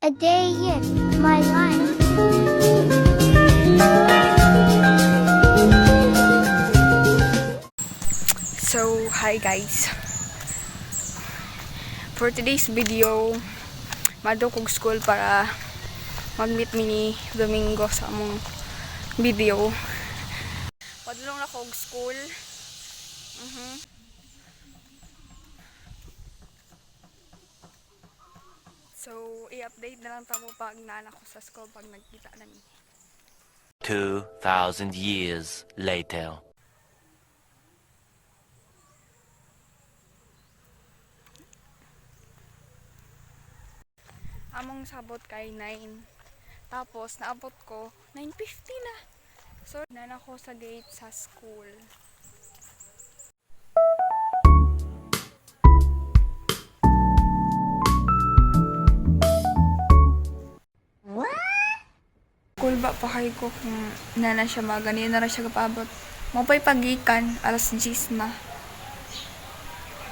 A day in my life. So, hi guys. For today's video, madukog school para mag-meet mi ni Domingo sa among video. Padulong na kog school. So, i-update na lang tamo pag naanak ko sa school pag nagkita na mi. 2,000 years later. Among sabot kay 9. Tapos, naabot ko 9:50 na. So, naanak ko sa gate sa school. Cool ba pa kayo ko kung nana siya magani na rin siya kapabot. Mapay pagikan, alas 10 na.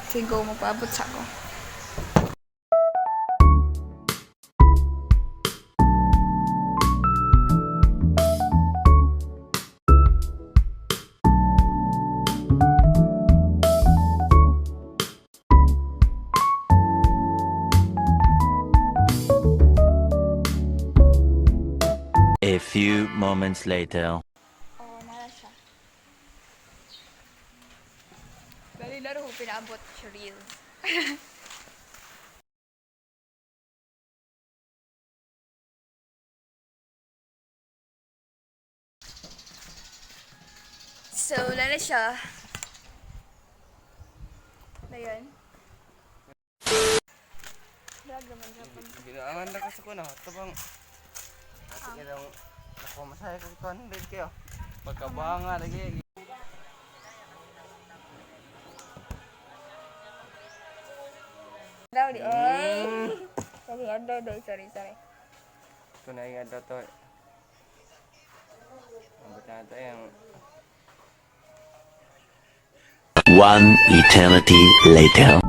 Sige, mapabot sa ako. A few moments later. Oo, nala siya. Dali laro ko pinaabot siya real. So, lala siya. Na yun. Drag naman siya pag... Ginaan na kasi ko na. Tabang ati ka daw ako masaya kong convent kayo. Pagkabanga lagi. Daw di. Sorry, sorry. Ito na yung to. Ambot na ito yung One eternity later.